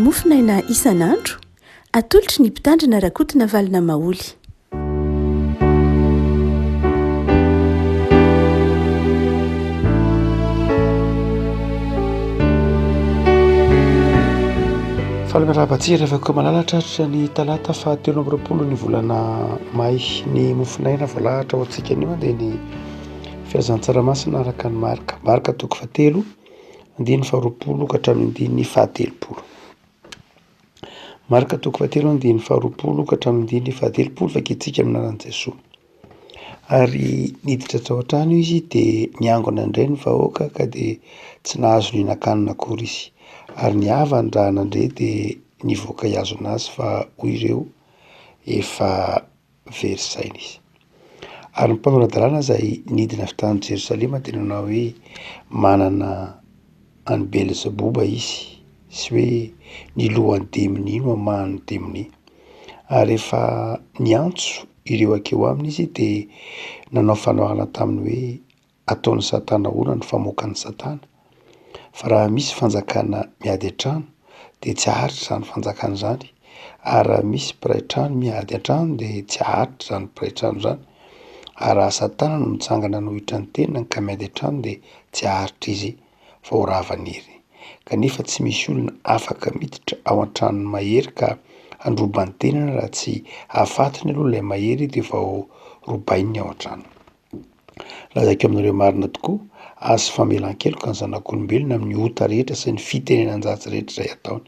mofinaina isan'andro atolotry ny mpitandrina rakotina valina maoly. Fahalalana rehefa malalatra tratra ny talata fahatelo amby roapolo ny volana may ny mofinaina voalahatra ho antsika anio dia ny filazan-tsaramasina araka ny marika toko fahatelo andiny faharoapolo ka hatramin'ny andiny fahatelopolo. Marika toko fahatelo andiny faharoapolo ka hatramin'ny andiny fahatelopolo fakitsika amin'ny anaran'i Jesoa. Ary niditra tao an-trano izy dia niangona indray ny vahoaka ka dia tsy nahazo nihinan-kanina akory izy. Ary ny havany raha nandray dia nivoaka hiazona azy fa hoy ireo efa very saina izy. Ary ny mpanao dalàna izay nidina avy tany Jerosalema dia nanao hoe manana any Belzebuba izy, sy hoe ny lohan'ny demony no hamahan'ny demony. Ary rehefa niantso ireo akeo aminy izy dia nanao fanohana taminy hoe ataon'ny Satana ahoana ny famoakan'ny Satana. Fa raha misy fanjakana miady an-trano dia tsy haharitra izany fanjakana izany, ary raha misy mpiray trano miady an-trano dia tsy haharitra izany mpiray trano izany, ary raha Satana no mitsangana nohitra ny tenany ka miady an-trano dia tsy haharitra izy fa ho ravaniry. Kanefa tsy misy olona afaka miditra ao an-tranony mahery ka handroba ny tenany raha tsy hahafatony aloha ilay mahery dia vao robainy ao an-trano. Lazaiko aminareo marina tokoa, azo famelan-keloka ny zanak'olombelona amin'ny ota rehetra sy ny fitenenan-jatsy rehetra izay ataony.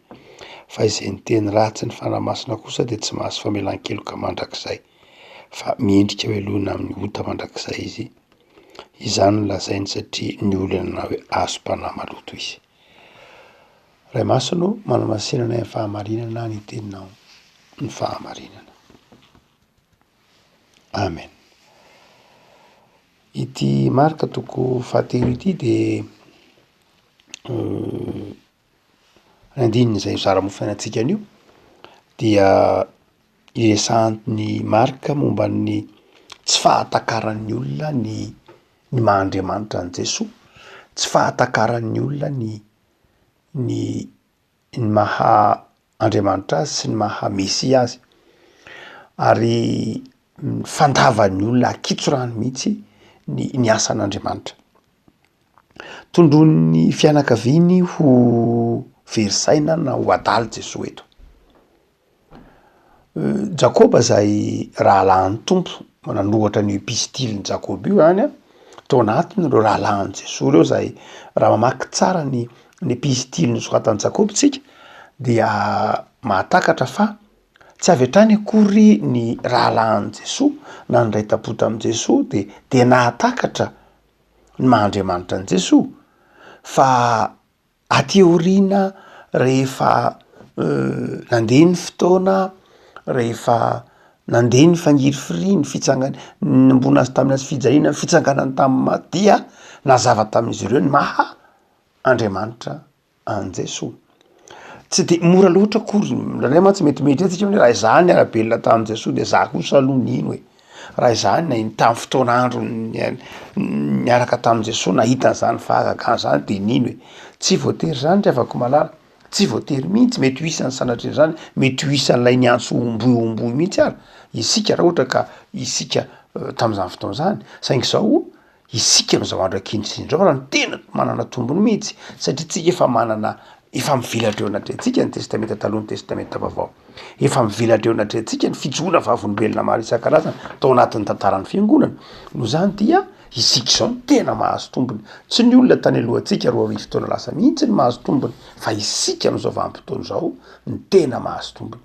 Fa izay ny teny ratsy ny fanahy masina kosa dia tsy mahazo famelan-keloka mandrakizay, fa miendrika velona amin'ny ota mandrakizay izy. Izany no lazainy satria ny olana hoe azom-panahy maloto izy. Ray masino, manamasinana ny fahamarinana ny teninao ny fahamarinana. Amen. Ity marika toko fahatelo ity dia andininy izay zara-mofinainantsika anio dia iresahany marika momba ny tsy fahatakaran'ny olona ny maha-Andriamanitra an'i Jesoa, tsy fahatakaran'ny olona ny maha-Andriamanitra azy sy ny maha-Mesia azy, ary fandavan'ny olona akitsorany mihitsy ny asan'Andriamanitra. Tondron'ny fianakaviany ho very saina na ho adaly Jesoa eto. Jakoba izay rahalahin'ny tompo, nanohatra ny epistiliny Jakoba io any tao anatiny ireo rahalahin'i Jesoa ireo izay raha mamaky tsara ny epistiliny nosoratan'i Jakoba tsika dia mahatakatra fa tsy avy hatrany akory ny rahalahin'i Jesoa na ny ray tapota amin'i Jesoa dia nahatakatra ny maha-Andriamanitra an'i Jesoa, fa aty aoriana rehefa nandeha ny fotoana, rehefa nandeha ny fangiry firy ny nambona azy tamin'ny azy fijaliana ny fitsanganany tamin'ny maty dia nazava tamin'izy ireo ny maha-Andriamanitra an'i Jesoa. Tsy dia mora loatra akory, raha mantsy metimety antsika hoe raha izany ara-belona tamin'i Jesoa dia za kosa aloha nino e. Raha izany na tamin'ny fotoana andro niaraka tamin'i Jesoa nahita an'izany fahagagana izany dia nino e. Tsy voatery izany ry havako malala, tsy voatery mihitsy, mety ho isan'ny sanatria izany, mety ho isan'ilay niantso omboy mihitsy ary isika raha ohatra ka isika tamin'izany fotoana izany. Saingy izao isika amin'izao andro ankehitriny izao raha ny tena manana tombony mihitsy satria tsika efa mivelatra eo anatrentsika ny testamenta taloha ny testamenta vaovao. Efa mivelatra eo anatrentsika ny fijoroana vavolombelona maro isan-karazany tao anatin'ny tantaran'ny fiangonana. Noho izany dia isika izao ny tena mahazo tombony. Tsy ny olona tany alohantsika roa arivo taona lasa mihitsy ny mahazo tombony, fa isika amin'izao vanim-potoana izao ny tena mahazo tombony.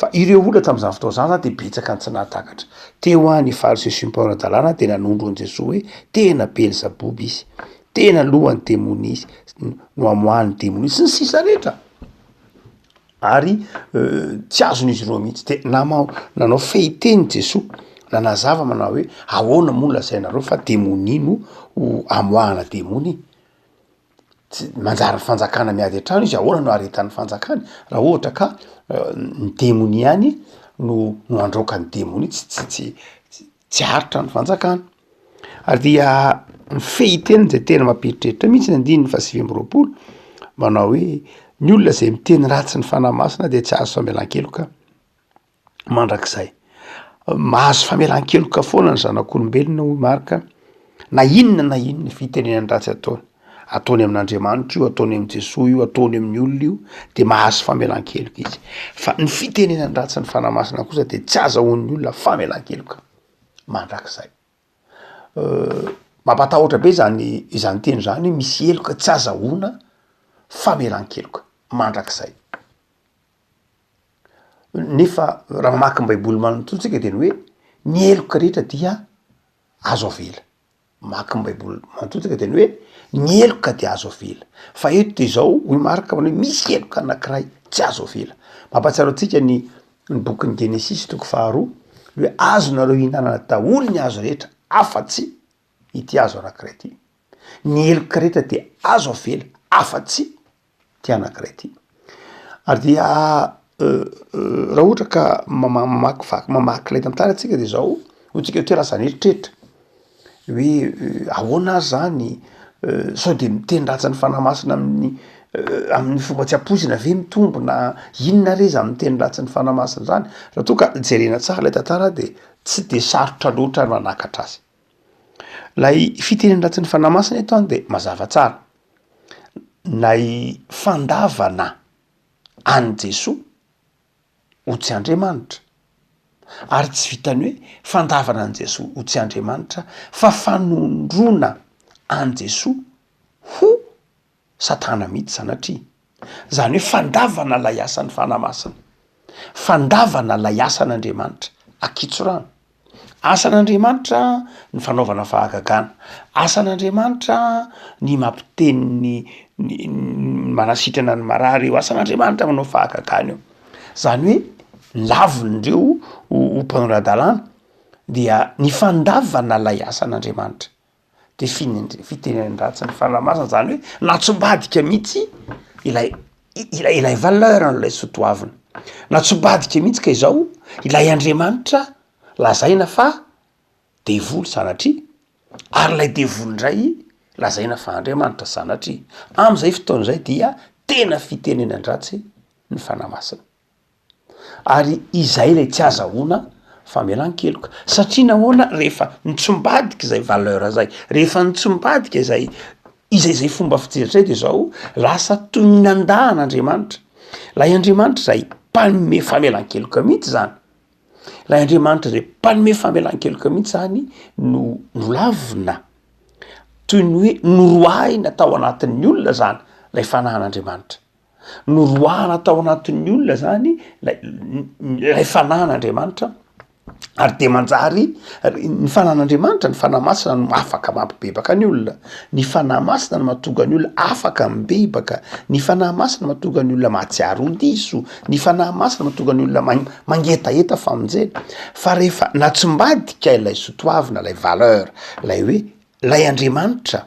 Fa ireo olona tamin'izany fotoana izany dia betsaka ny tsy nahatakatra. Teo any Fariseo sy ny mpanao-dalàna dia nanondro an'i Jesoa hoe tena Belzebuba izy, tena lohan'ny demony izy, no hamohan'ny demony sy ny sisa rehetra. Ary tsy azon'izy ireo mihitsy dia nanao fehiteny Jesoa, nanazava manao hoe ahoana moa no lazainareo fa demony no hamoahana demony. Manjary ny fanjakana miady an-trano izy, ahoana no aretan'ny fanjakany raha ohatra ka ny demony ihany no androaka ny demony tsy haritra ny fanjakana. Ary dia ny fehiteny izay tena mampiritreritra mihitsy ny andininy 8 manao hoe ny olona zay miteny ratsy ny fanahy masina de tsy azo famelan-keloka mandrakizay. Mahazo famelan-keloka foana ny zanak'olombelona hoy Marka na inona fitenenany ratsy ataony amin'Andriamanitra io, ataony amin' Jesosy io, ataony amin'ny olona io, de mahazo famelan-keloka izy. Fa ny fitenenany ratsy ny fanahy masina kosa de tsy azahoan'ny olona famelan-keloka mandrakizay. Mampatahotra be izany teny zany hoe misy eloka tsy azahoana famelan-keloka mandrakizay. Nefa raha mamaky ny baiboly manontolo tsika de ny hoe ny eloka rehetra dia azo avela. Mamaky ny baiboly manontolo tsika de ny hoe ny eloka dia azo avela. Fa eto de zao hoy Marka hoe misy eloka anankiray tsy azo avela. Mampatsiaro antsika ny bokin'ny Genesis toko 2 hoe azonareo hihinanana daholo ny azo rehetra afa-tsy ity azo anankiray ty. Ny eloka rehetra de azo avela afa-tsy ty anankiray ty. Ary dia raha ohatra ka mamaky lay tantara atsika de zao hotsika hoe lasa nieritreritra hoe ahoana azy zany sao de miteny ratsy ny fanahy masina amin'ny fomba tsy ampoizina ve mitombo na inona re za miteny ratsy ny fanahy masina zany. Raha toa ka jerena tsara lay tantara de tsy de sarotra loatra manakatra azy. Lay fiteneny ratsy ny fanahy masina eto any de mazava tsara. Lay fandavana an' Jesosy ho tsy Andriamanitra. Ary tsy vitany hoe fandavana an' Jesosy ho tsy Andriamanitra fa fanondrona an' Jesosy ho Satana mihitsy sanatria. Zany hoe fandavana lay asan'ny fanahy masina. Fandavana lay asan'Andriamanitra akitsorano. Asan'Andriamanitra ny fanaovana fahagagana. Asan'Andriamanitra ny mampiteny ny manasitrana ny marary eo. Asan'Andriamanitra manao fahagagana eo. Zany hoe lavindreo ho mpanora-dalàna dia ny fandavana lay asan'Andriamanitra. De fitenenany ratsy ny fanahy masina zany hoe natsombadika mihitsy ilay valeur an'ilay sotoavina. Natsombadika mihitsy ka izao ilay Andriamanitra lazaina fa devoly sanatria ary lay devoly indray lazaina fa Andriamanitra sanatria. Am'izay fotoana zay dia tena fitenenany ratsy ny fanahy masina. Ary izay lay tsy azahoana famelan-keloka satria nahoana rehefa nitsombadika izay valeur zay, rehefa nitsombadika izay fomba fijeritra zay de zao lasa toy ny nandahan'Andriamanitra. Lay Andriamanitra zay mpanome famelan-keloka mihitsy zany. Lay Andriamanitra zay mpanome famelan-keloka mihitsy zany no lavina toy ny hoe noroahina tao anatin'ny olona zany lay fanahan'Andriamanitra. Noroahana tao anatin'ny olona zany lay fanahan'Andriamanitra ary de manjary ny fanahan'Andriamanitra ny fanahy masina no afaka mampibebaka ny olona. Ny fanahy masina no mahatonga ny olona afaka mibebaka. Ny fanahy masina mahatonga ny olona mahatsiaro diso. Ny fanahy masina mahatonga ny olona mangetaeta famonjena. Fa rehefa natsombadika ilay sotoavina, lay valeur, lay hoe lay Andriamanitra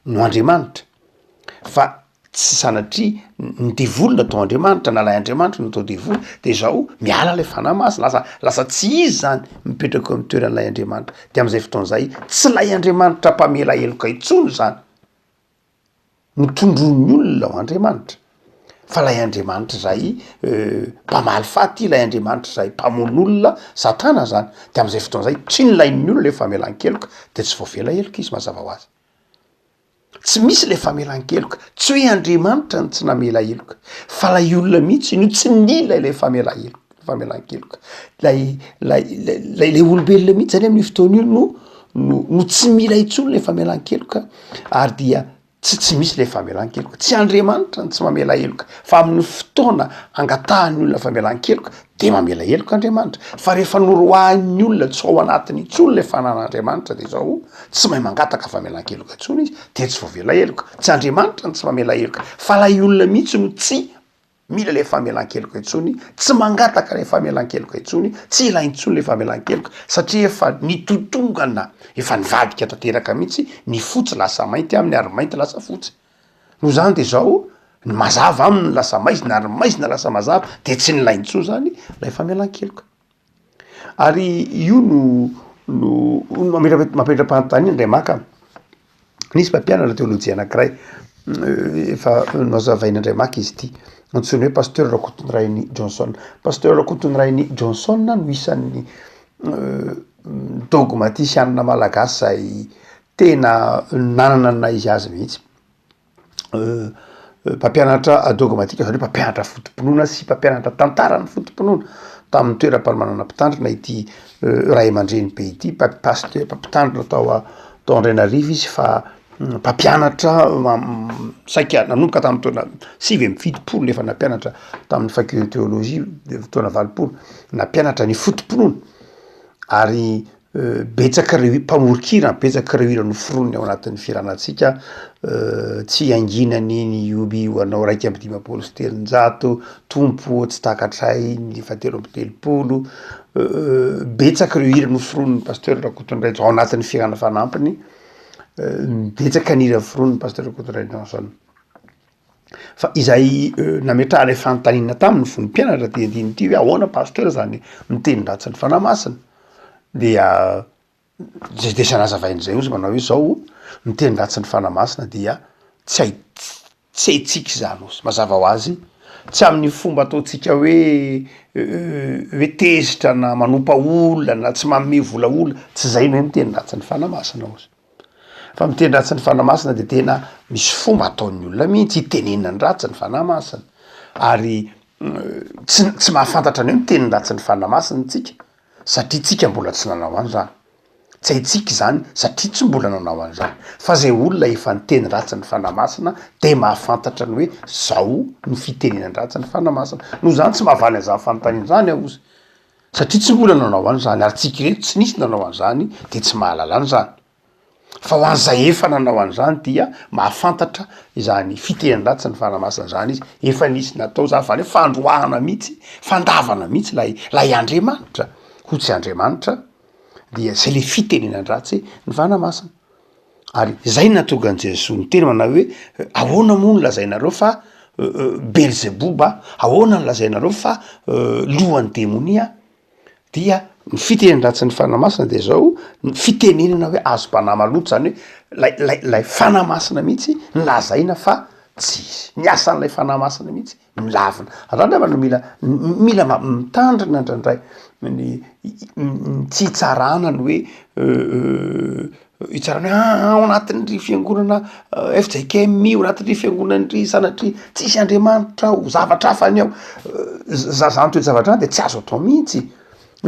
no Andriamanitra fa tsy sanatria ny devoly natao Andriamanitra na lay Andriamanitra natao devoly de zao miala lay fanahy masina lasa tsy izy zany mipetraka amin'ny toeran'lay Andriamanitra. De am'izay fotoan'izay tsy lay Andriamanitra mpamela eloka intsony zany no tondron'ny olona ho Andriamanitra fa lay Andriamanitra zay mpamaly faty, lay Andriamanitra zay mpamono olona Satana zany. De am'izay fotoan'izay tsy nolain'ny olona le famelan-keloka de tsy voavela eloka izy mazava ho azy. Tsy misy le famelan-keloka, tsy hoe Andriamanitra ny tsy namela eloka fa lay olona mihitsy no tsy nila ilay famelan-keloka. Lay olombelona mihitsy zany amin'ny fotoana io no tsy mila intsony le famelan-keloka ary dia tsy misy le famelan-keloka. Tsy Andriamanitra ny tsy mamela eloka fa amin'ny fotoana angatahan'ny olona famelan-keloka de mamela eloka Andriamanitra. Fa rehefa noroahan'ny olona tsy ao anatiny intsony le fanan'Andriamanitra de zao tsy mahay mangataka famelan-keloka intsony izy de tsy voavela eloka. Tsy Andriamanitra ny tsy mamela eloka fa lay olona mihitsy no tsy mila le famelan-keloka intsony, tsy mangataka le famelan-keloka intsony, tsy ila intsony le famelan-keloka satria efa nitotongana, efa nivadika tanteraka mihitsy ny fotsy lasa mainty aminy ary mainty lasa fotsy. Noho zany de zao ny mazava aminy lasa maizina ary maizina lasa mazava de tsy nilay intsony zany lay famelan-keloka. Ary io no mampendram-panontaniana indray maka. Nisy mpampianatra teolojia anankiray efa mazavaina indray maky izy ity antsony hoe pasteur Rakotondrainy Johnson. Pasteur Rakotondrainy Johnson no isan'ny dogmatisianina malagasy zay tena nanana na izy azy mihitsy. Mpampianatra dogmatika zany hoe mpampianatra fotom-pinoana sy mpampianatra tantarany fotom-pinoana tamin'ny toeram-pahamanana mpitandrina ity ray aman-dreny be ity pasteur mpitandrina tao Andrenarivo izy fa mpampianatra saika nanomboka tamin'ny taona 9 nefa nampianatra tamin'ny faculté théologie taona 20 nampianatra ny fotom-pinoana ary betsaka reo mpamorikira betsaka reo ira noforoniny ao anatin'ny firanantsika tsy anginany ny oby hoanao 1:5 tompo tsy takatray ny 7:30 betsaka reo ira noforoniny pasteur Rakotondrainy ao anatin'ny fiarana fanampiny betsaka ny ira foroniny pasteur Rakotondrainy Johnson fa izay nametrahany fanontaniana tamin'ny vonim-pianatra diadiny ity hoe ahoana pasteur zany miteny ratsy ny fanamasina dia de sanazavainy zay ozy manao hoe zao miteny ratsy ny fanamasina dia tsy haitsika zany ozy mazava ho azy tsy amin'ny fomba ataotsika hoe tezitra na manompa olona na tsy manome vola olona tsy zay no hoe miteny ratsy ny fanamasina ozy fa miteny ratsy ny fanamasina de tena misy fomba ataon'ny olona mihitsy itenenina ny ratsy ny fanamasina ary tsy mahafantatra ny hoe miteny ratsy ny fanamasina tsika satria tsika mbola tsy nanao an'izany tsy haitsika zany satria tsy mbola nanao an'izany fa zay olona efa niteny ratsy ny fanamasina de mahafantatra ny hoe zao ny fitenenany ratsy ny fanamasina no zany tsy mahavaly an'izany fanontaniana zany aho ozy satria tsy mbola nanao an'izany ary tsika reto tsy nisy nanao an'izany de tsy mahalala an'izany fa ho an'izay efa nanao an'izany dia mahafantatra izany fitenenany ratsy ny fanamasina zany izy efa nisy natao zany fa fandroahana mihitsy fandavana mihitsy lay Andriamanitra ho tsy Andriamanitra dia c'est le fitenenany ratsy ny fanamasina ary zay natonga an' Jesoa ny teny manao hoe ahoana moa no lazainareo fa Belzeboba ahoana no lazainareo fa lohan'ny demonia dia ny fitenenany ratsy ny fanamasina de zao ny fitenenana hoe azo mpanamaloto zany hoe lay fanamasina mihitsy nylazaina fa tsy izy ny asan'lay fanamasina mihitsy milavina raha no mila mitandrina indraindray ny tsy hitsarana ny hoe hitsarana hoe ao anatin'ry fiangonana FJKM ao anatin'ry fiangonan'ry sanatry tsisy Andriamanitra ao zavatra hafany ao zany toe zavatra de tsy azo atao mihitsy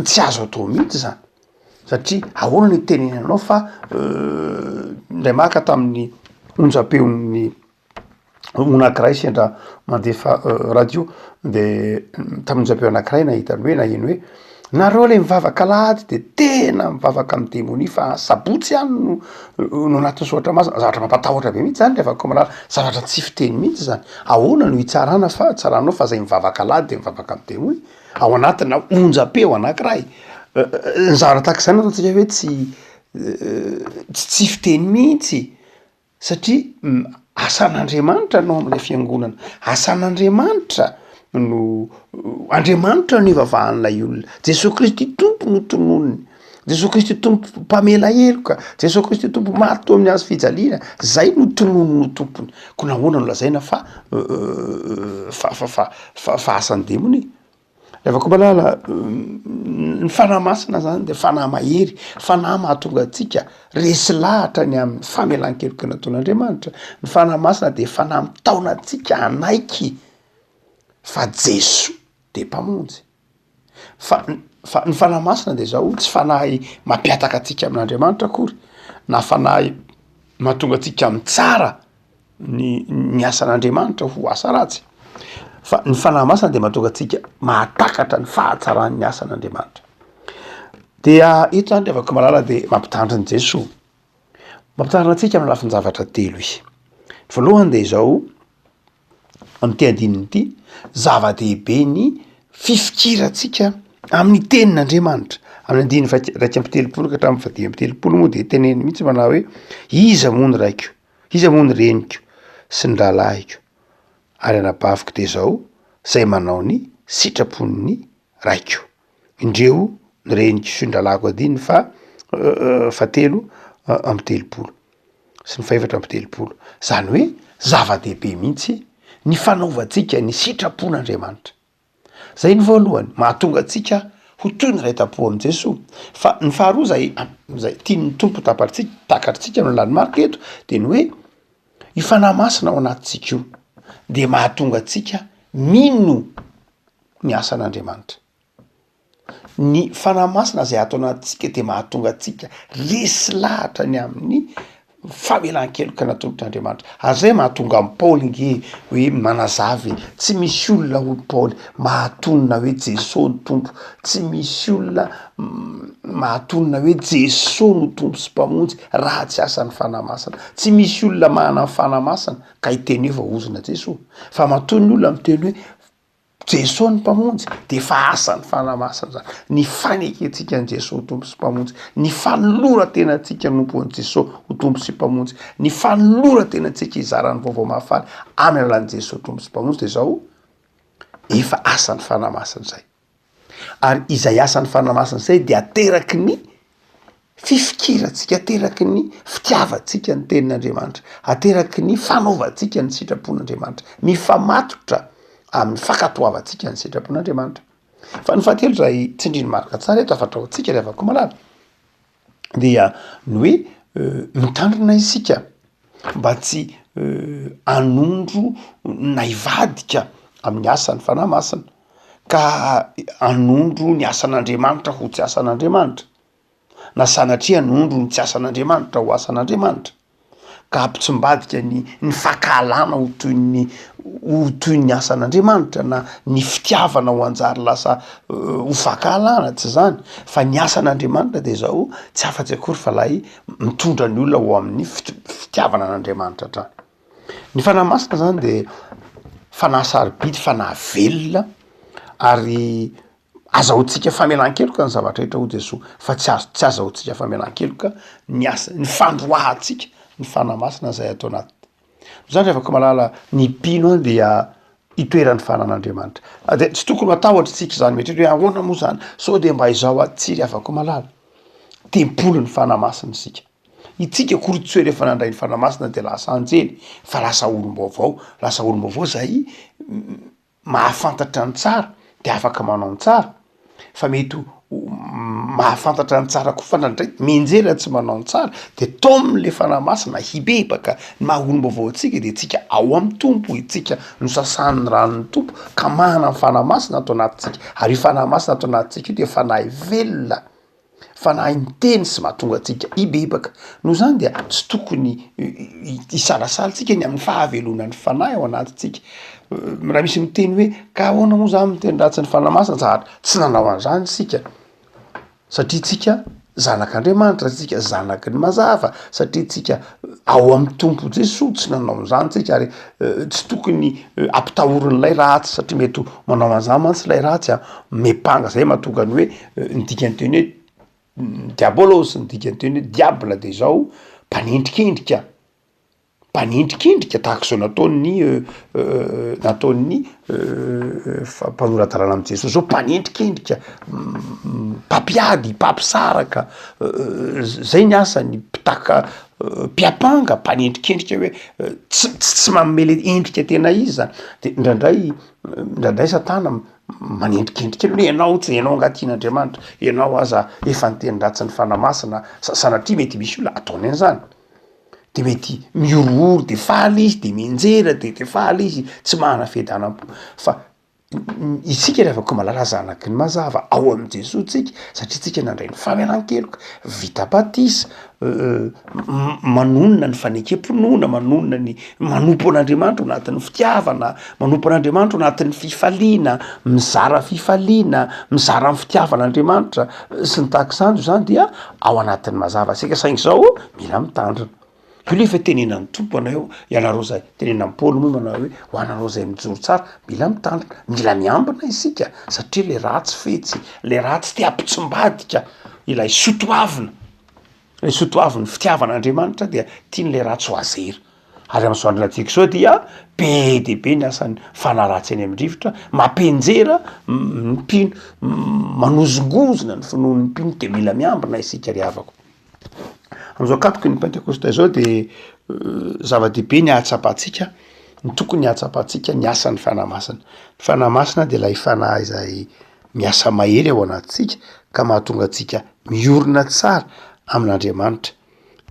tsy azo atao mihitsy zany satria ahoana ny tenenanao fa ndray maka tamin'ny onjam-peon'ny anankiray sendra mandefa radio de tamin'ny onjam-peo anankiray nahitany hoe nahino hoe nareo le mivavaka alahady de tena mivavaka amin'ny demonia fa sabotsy ihany no anatin'ny soratra masina zavatra mampatahotra be mihitsy zany lefako malala zavatra tsy fiteny mihitsy zany ahoana no hitsarana fa tsaranao fa zay mivavaka alahady de mivavaka amin'ny demonia ao anatina onjam-peo anankiray ny zavatra tahaka izany ataontsika hoe tsy fiteny mihitsy satria asan'Andriamanitra no am'lay fiangonana asan'Andriamanitra no Andriamanitra no ivavahan'lay olona Jesosy Kristy tompo no tononony Jesosy Kristy tompo mpamela heloka Jesosy Kristy tompo mato amin'ny azo fijaliana zay no tonono no tompony ko nahoana no lazaina fa asan'ny demony rehefa koa malala ny fanahy masina zany de fanahy mahery fanahy mahatonga atsika resy lahatra ny amin'ny famelan-keloka nataon'Andriamanitra ny fanahy masina de fanahy mitaona atsika anaiky fa Jesoa de mpamonjy fa ny fanahy masina de zao tsy fanahy mampiataka atsika amin'Andriamanitra akory na fanahy mahatonga atsika mitsara ny asan'Andriamanitra ho asa ratsy fa ny fanahy masina de mahatonga atsika mahatakatra ny fahatsaran'ny asan'Andriamanitra dia ito zany de afaka malala de mampitandriny Jesoa mampitandrina atsika amin'ny lafiny zavatra telo izy voalohany de zao am'ty andininy ity zava-dehibe ny fifikiratsika amin'ny tenin'Andriamanitra amin'ny andiny 2:30 ka hatramin'ny 10:30 moa de teneny mihitsy manao hoe iza moa ny raiko iza moa ny reniko sy ny rahalahyko ary anabaviko de zao zay manao ny sitrapon'ny raiko indreo ny reniko sy ny rahalahyko adiny fa 3:30 sy ny faefatra amby telopolo. Zany hoe zava-dehibe mihitsy ny fanaovantsika ny sitrapon'Andriamanitra. Zay ny voalohany mahatonga atsika ho toy ny ray tam-po am' Jesosy. Fa ny faharoa zay tiany tompo takatritsika no lanymarika eto de ny hoe io fanahy masina ao anatintsika io de mahatonga atsika mino ny asan'Andriamanitra. Ny fanahy masina zay atao anatintsika de mahatonga atsika resy lahatra ny amin'ny famelan-keloka na tombotr'Andriamanitra. Ary zay mahatonga am' Paoly nge hoe manazavy tsy misy olona ho Paoly mahatonina hoe Jesosy no tompo, tsy misy olona mahatonina hoe Jesosy no tompo sy mpamonjy raha tsy asan'ny fanahy masina. Tsy misy olona manana fanahy masina ka hiteny hoe vaozina Jesosy, fa matoa ny olona miteny hoe Jesosy ny mpamonjy de fa asan'ny fanahy masina zany. Ny faneketsika an' Jesosy tompo sy mpamonjy, ny fanoloran-tenantsika nompo an' Jesosy ho tompo sy mpamonjy, ny fanoloran-tenantsika izarany vaovao mahafaly amin'ny alalan'i Jesosy tompo sy mpamonjy de zao efa asan'ny fanahy masina zay. Ary izay asan'ny fanahy masina zay de ateraky ny fifikirantsika, ateraky ny fitiavantsika ny tenin'Andriamanitra, ateraky ny fanaovantsika ny sitrapon'Andriamanitra, mifamatotra amin'ny fankatoavantsika ny sitrapon'Andriamanitra. Fa ny fahatelo zay tsindriny marika tsara eto afantraontsika rehefa koa malala dia ny hoe mitandrina isika mba tsy anondro na hivadika amin'ny asan'ny fanahy masina ka anondro ny asan'Andriamanitra ho tsy asan'Andriamanitra, na sanatria anondro ny tsy asan'Andriamanitra ho asan'Andriamanitra, ka ampitsombadika ny fankahalana ho toy ny asan'Andriamanitra na ny fitiavana ho anjary lasa ho fankahalana, tsy zany fa ny asan'Andriamanitra de zao tsy afa-tsy akory fa lay mitondra ny olona ho amin'ny fitiavana an'Andriamanitra hatrany. Ny fanahy masina zany de fanahy sarobidy, fanahy velona ary azahoantsika famelan-keloka ny zavatra rehetra ho Jesosy, fa tsy azahoantsika famelan-keloka ny fandroahantsika ny fanahy masina zay atao anaty. Zany rehefa malala ny mpino dia itoeran'ny fanan'Andriamanitra. De tsy tokony matahotra tsika zany mihatra hoe ahoana moa zany sao de mba izao tsiry afaka malala. Tempolo ny fanahy masina isika. Itsika kory tsy hoe rehefa nandray ny fanahy masina de lasa anjely, fa lasa olom-baovao zay mahafantatra ny tsara de afaka manao ny tsara. Fa mety mahafantatra ny tsara koa fa nandray mienjera tsy manao ny tsara de tao am'le fanahy masina hibebaka maha olom-baovao atsika de tsika ao amin'ny tompo, itsika no sasan'ny ranon'ny tompo ka manana ny fanahy masina atao anatintsika. Ary io fanahy masina atao anatintsika io de fanahy velona, fanahy miteny sy mahatonga atsika hibebaka. Noho zany dia tsy tokony hisalasalantsika ny amin'ny fahavelonan'ny fanahy ao anatintsika. Raha misy miteny hoe ka ahoana moa zany miteny ratsy ny fanahy masina zahatra, tsy nanao an'izany sika satria tsika zanak'Andriamanitra, tsika zanaky ny mazava, satria tsika ao amin'ny tompo Jesosy, tsy nanao an'izany tsika ary tsy tokony ampitahorin'ilay ratsy satria mety manao an'izany mantsy lay ratsy mepanga zay mahatonga ny hoe ny dikany teny hoe diabolosy, ny dikany teny hoe diable de zao mpanendrikendrika tahaka zao nataon'ny mpanoratan-drano am' Jesosy zao mpanendrikendrika, mpampiady, mpampisaraka, zay ny asany mpitaka mpiapanga, mpanendrikendrika hoe tsy mamele endrika tena izy zany. De ndraindray satana manendrikendrika hoe ianao tsy ianao angatian'Andriamanitra, ianao aza efa niteny ratsy ny fanahy masina, sanatria mety misy olona ataony an'izany. De mety miorooro de faly izy, de mienjera de faly izy, tsy mahana fiadanam-po. Fa isika rehefa koa malala zanaky ny mazava ao am' Jesosy tsika, satria tsika nandray ny famelan-keloka, vita batisa, manonona ny fanekam-ponoana, manonona ny manompo an'Andriamanitra ho anatin'ny fitiavana, manompo an'Andriamanitra ho anatin'ny fifaliana, mizara fifaliana, mizara ny fitiavan'Andriamanitra sy ny tahak'izany zany dia ao anatin'ny mazava sika. Saingy zao mila mitandrina. Io le fa tenenan'ny tompo anao ianareo zay tenenan'ny Paoly moa manao hoe ho anareo zay mijoro tsara mila mitandrina, mila miambina isika satria le ratsy fetsy, le ratsy te ampitsombadika ilay sotoavina, le sotoavin'ny fitiavan'Andriamanitra dia tian'le ratsy ho azera. Ary am'izao androna tiako zao dia be de be ny asan'ny fanahy ratsy eny am'rivotra, mampenjera ny mpino, manozongozona ny finoan'ny mpino de mila miambina isika ry havako. am'izao katoky ny pentecoste zao de zava-dehibe ny ahatsapahantsika ny tokony ahatsapahantsika ny asan'ny fanahy masina. Ny fanahy masina de lay fanahy izay miasa mahery ao anatintsika ka mahatonga antsika miorina tsara amin'Andriamanitra.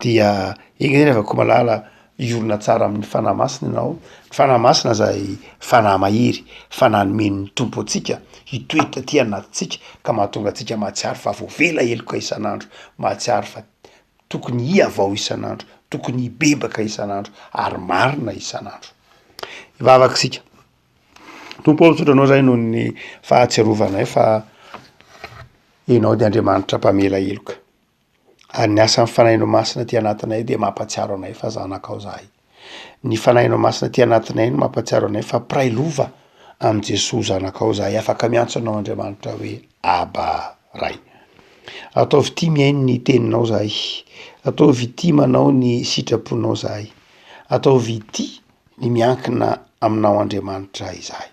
Dia iny zany avako malala iorina tsara amin'ny fanahy masina ianao. Ny fanahy masina zay fanahy mahery, fanahy nomen'ny tompo antsika hitoetra aty anatintsika ka mahatonga antsika mahatsiaro fa voavela heloka isan'andro, mahatsiaro fa tokony hiavao isan'andro, tokony hibebaka isan'andro ary marina isan'andro. Ivavaka isika. Tompo ao mitondra anao zay noho ny fahatsiarovanay fa ianao de Andriamanitra mpamela heloka. Ary ny asan'ny fanahinao masina ty anatinay de mampatsiaro anay fa zanakao zahay. Ny fanahinao masina ty anatinay no mampatsiaro anay fa piray lova am' Jesosy zanakao zahay, afaka miantso anao Andriamanitra hoe Aba ray. Ataovy tia miaino ny teninao zahay. Ataovy tia manao ny sitraponao zahay. Ataovy tia ny miankina aminao Andriamanitra izahay.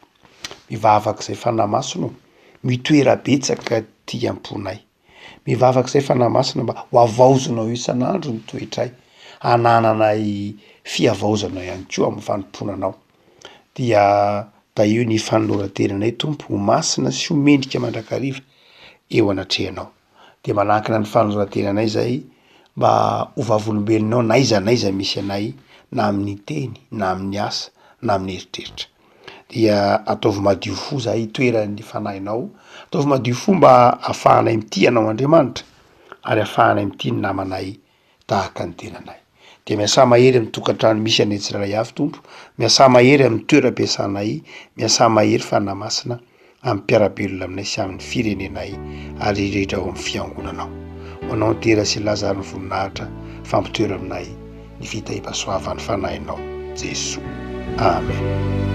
Mivavaka izay fanahy masina, mitoera betsaka ty amponay. Mivavaka izay fanahy masina mba ho avaozanao isan'andro ny toetray, hanananay fiavaozana ihany koa amin'ny vanim-ponanao. Dia da io ny fanoratenanay Tompo, ho masina sy ho mendrika mandrakariva eo anatrehanao. De manankina ny fanoratenanay zay mba ho vavolombelonao naiza misy anay, na amin'ny teny, na amin'ny asa, na amin'ny eritreritra. Dia ataovy madio fo zahay itoeran'ny fanahinao, ataovy madio fo mba ahafahanay mity anao Andriamanitra, ary ahafahanay mity ny namanay tahaka ny tenanay. De miasa mahery amin'ny tokantrano misy anay tsirairay avy Tompo, miasa mahery amin'ny toeram-piasanay, miasa mahery fanahy masina amin'ny mpiarabelona aminay sy amin'ny firenenay ary rehetra ao amin'ny fiangonanao. Manao tera sy lazary ny voninahitra fampitoera aminay ny fitahipasoavan'ny fanahinao Jesoa. Amen.